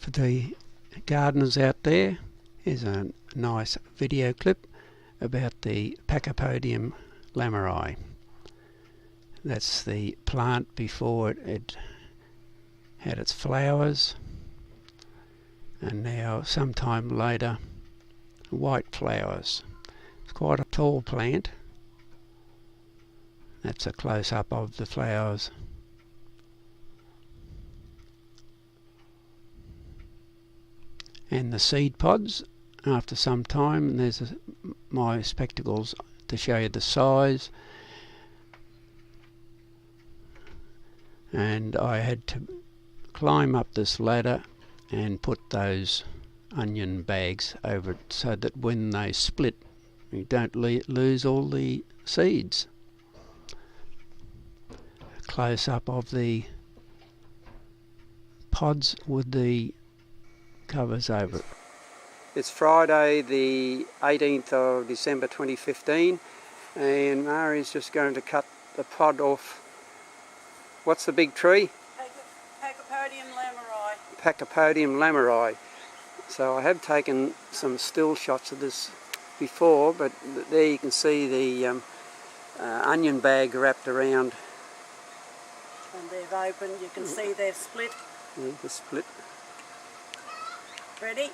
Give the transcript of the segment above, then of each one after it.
For the gardeners out there, here's a nice video clip about the Pachypodium Lamerii. That's the plant before it had its flowers, and now sometime later white flowers. It's quite a tall plant. That's a close-up of the flowers. And the seed pods, after some time, and there's my spectacles to show you the size, and I had to climb up this ladder and put those onion bags over it so that when they split you don't lose all the seeds. A close up of the pods with the covers over it. It's Friday the 18th of December 2015 and Mari's just going to cut the pod off. What's the big tree? Pachypodium Lamerii. Pachypodium Lamerii. So I have taken some still shots of this before, but there you can see the onion bag wrapped around. And they've opened, you can see they've split. Yeah, the split. Ready?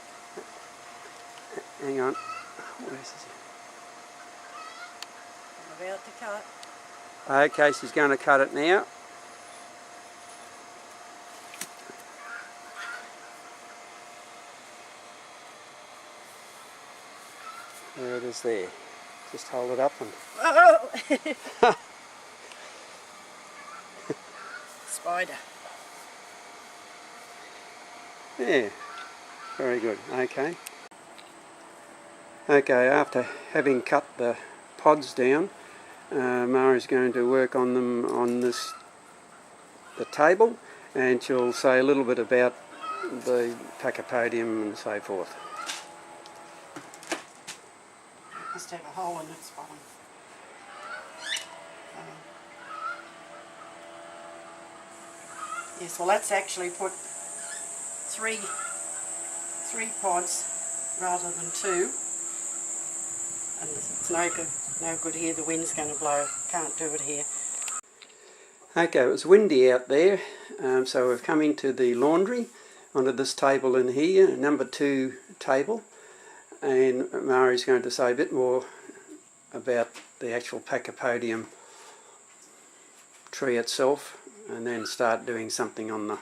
Hang on. Where's this? I'm about to cut. Okay, she's going to cut it now. There it is there. Just hold it up and... Oh! Spider. Yeah, very good. Okay. Okay, after having cut the pods down, Mari's going to work on them on the table, and she'll say a little bit about the Pachypodium and so forth. Must have a hole in its bottom. Yes, well that's actually put three pods rather than two. And it's no good here, the wind's going to blow, can't do it here. Okay, it was windy out there, so we're coming to the laundry, onto this table in here, number 2 table, and Mari's going to say a bit more about the actual Pachypodium tree itself, and then start doing something on the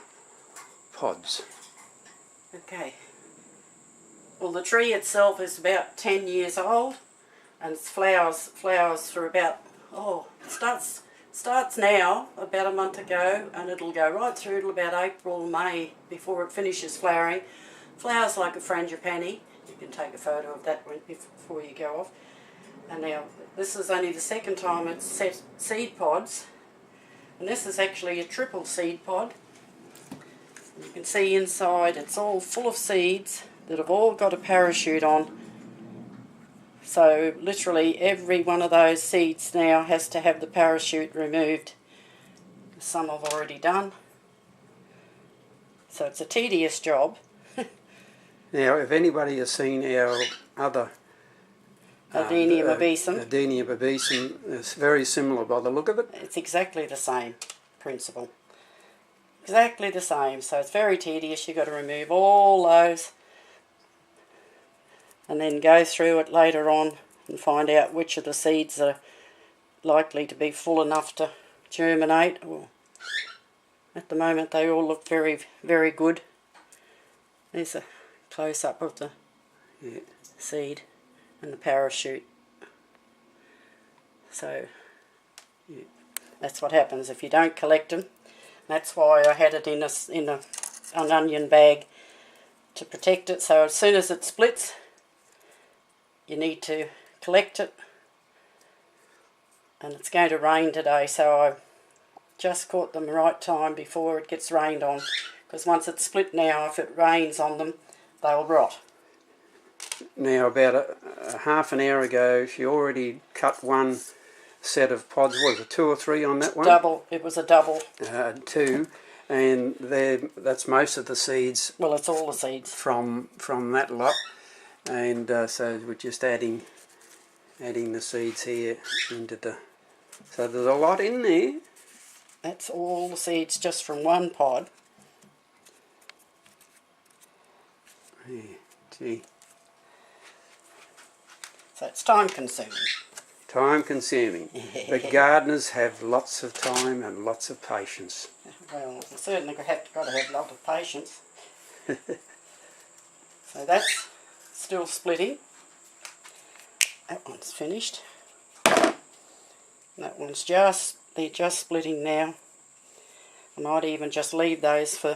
pods. Okay. Well, the tree itself is about 10 years old, and it's flowers for about, it starts now, about a month ago, and it'll go right through till about April, May, before it finishes flowering. Flowers like a frangipani. You can take a photo of that before you go off. And now, this is only the second time it's set seed pods, and this is actually a triple seed pod. You can see inside it's all full of seeds that have all got a parachute on. So literally every one of those seeds now has to have the parachute removed. Some I've already done. So it's a tedious job. Now, if anybody has seen our other Adenia babesum. Adenia babesum, it's very similar by the look of it. It's exactly the same principle. Exactly the same. So it's very tedious. You've got to remove all those and then go through it later on and find out which of the seeds are likely to be full enough to germinate. Well, at the moment they all look very, very good. There's a close-up of the seed and the parachute. So that's what happens if you don't collect them. That's why I had it in an onion bag to protect it. So as soon as it splits, you need to collect it. And it's going to rain today, so I just caught them the right time before it gets rained on. Because once it's split now, if it rains on them, they'll rot. Now, about a half an hour ago, she already cut one set of pods. What was it, 2 or 3 on that one? Double. It was a double. 2. And that's most of the seeds. Well, it's all the seeds from that lot, and so we're just adding the seeds here into the. So there's a lot in there. That's all the seeds just from one pod. Yeah, gee. So it's time consuming. Time consuming. But gardeners have lots of time and lots of patience. Well, you certainly got to have a lot of patience. So that's still splitting. That one's finished. That one's they're just splitting now. I might even just leave those for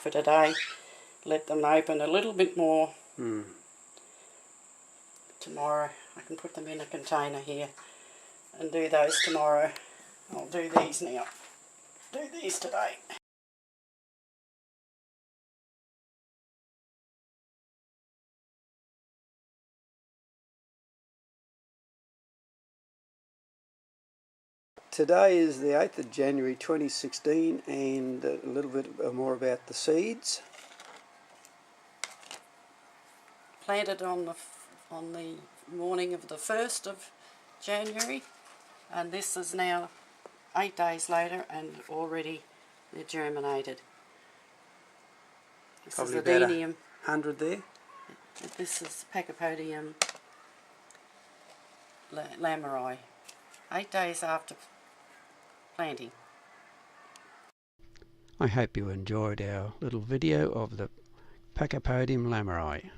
today. Let them open a little bit more. Tomorrow I can put them in a container here and do those tomorrow. I'll do these now. Do these today. Today is the 8th of January 2016, and a little bit more about the seeds. Planted on the morning of the 1st of January, and this is now 8 days later, and already they're germinated. This Probably is about Adenium. 100 there. This is Pachypodium Lamerii. 8 days after planting. I hope you enjoyed our little video of the Pachypodium Lamerii.